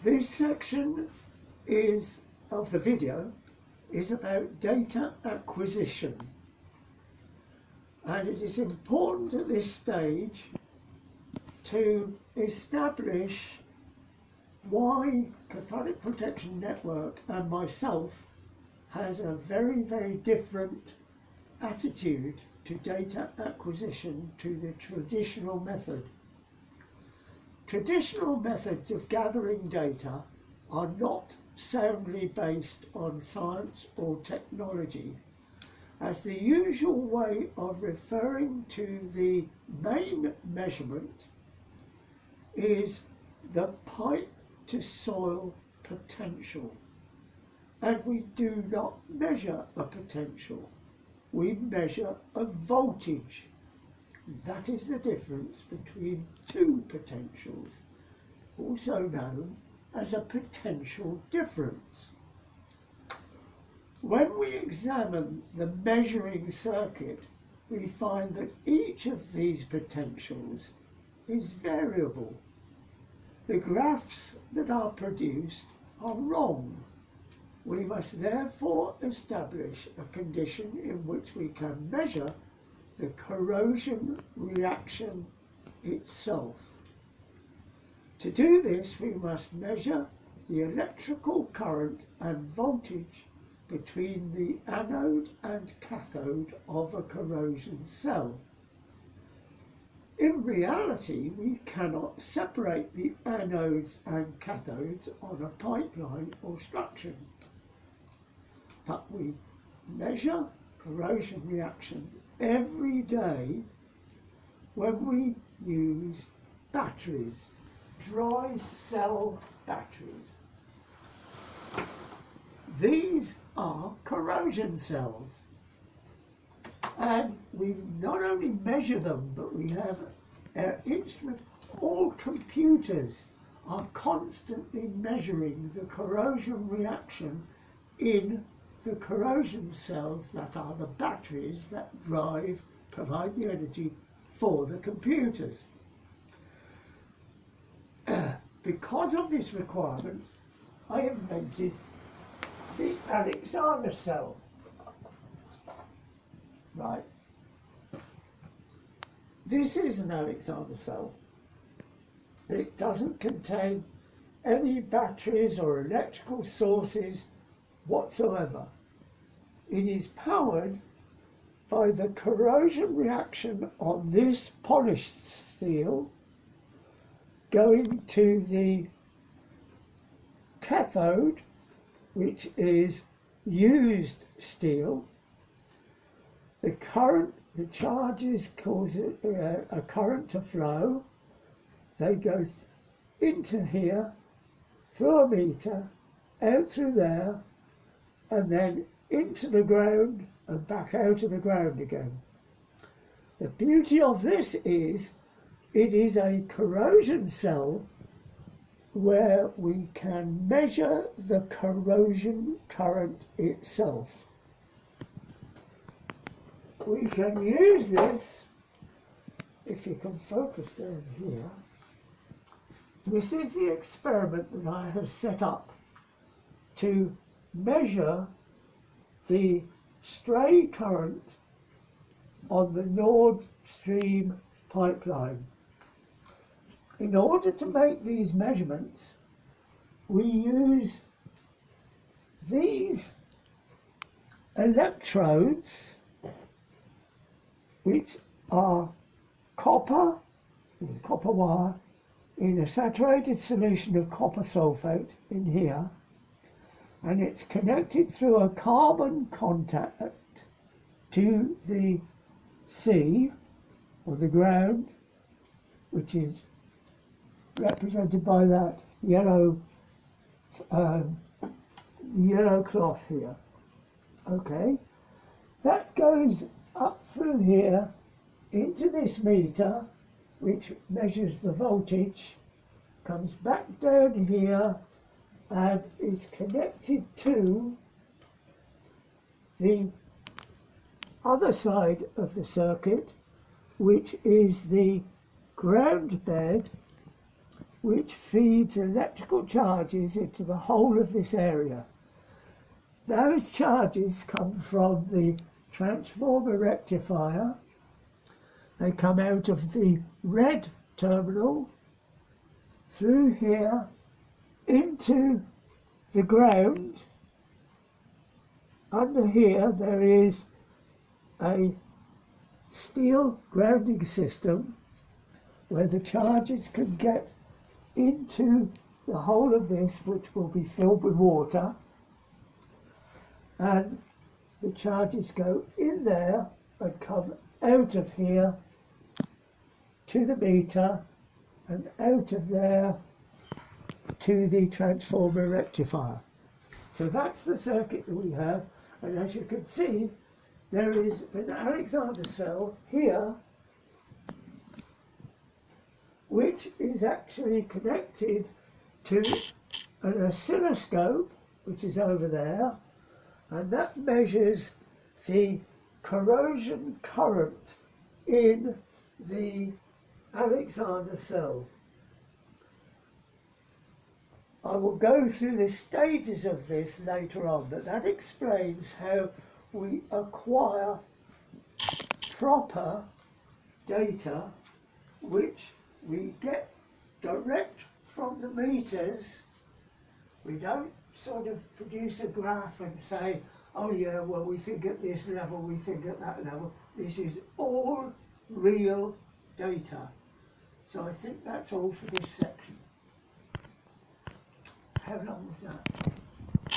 This section of the video is about data acquisition, and it is important at this stage to establish why Catholic Protection Network and myself has a very, very different attitude to data acquisition to the traditional method. Traditional methods of gathering data are not soundly based on science or technology, as the usual way of referring to the main measurement is the pipe to soil potential. And we do not measure a potential, we measure a voltage. That is the difference between two potentials, also known as a potential difference. When we examine the measuring circuit, we find that each of these potentials is variable. The graphs that are produced are wrong. We must therefore establish a condition in which we can measure the corrosion reaction itself. To do this, we must measure the electrical current and voltage between the anode and cathode of a corrosion cell. In reality, we cannot separate the anodes and cathodes on a pipeline or structure, but we measure corrosion reactions every day when we use batteries, dry cell batteries. These are corrosion cells, and we not only measure them, but we have our instrument. All computers are constantly measuring the corrosion reaction in the corrosion cells that are the batteries that provide the energy for the computers. Because of this requirement, I invented the Alexander cell. Right. This is an Alexander cell. It doesn't contain any batteries or electrical sources whatsoever. It is powered by the corrosion reaction on this polished steel going to the cathode, which is used steel. The charges cause a current to flow. They go into here, through a meter, out through there, and then into the ground and back out of the ground again. The beauty of this is it is a corrosion cell where we can measure the corrosion current itself. We can use this, if you can focus down here. This is the experiment that I have set up to measure the stray current on the Nord Stream pipeline. In order to make these measurements, we use these electrodes, which are copper, this is copper wire, in a saturated solution of copper sulfate in here, and it's connected through a carbon contact to the sea, or the ground, which is represented by that yellow cloth here. Okay, that goes up through here into this meter, which measures the voltage, comes back down here and is connected to the other side of the circuit, which is the ground bed which feeds electrical charges into the whole of this area. Those charges come from the transformer rectifier. They come out of the red terminal, through here, into the ground. Under here there is a steel grounding system where the charges can get into the whole of this, which will be filled with water, and the charges go in there and come out of here to the meter and out of there to the transformer rectifier. So that's the circuit that we have, and as you can see, there is an Alexander cell here which is actually connected to an oscilloscope which is over there, and that measures the corrosion current in the Alexander cell. I will go through the stages of this later on, but that explains how we acquire proper data which we get direct from the meters. We don't sort of produce a graph and say, oh yeah, well we think at this level, we think at that level. This is all real data. So I think that's all for this section. How long was that?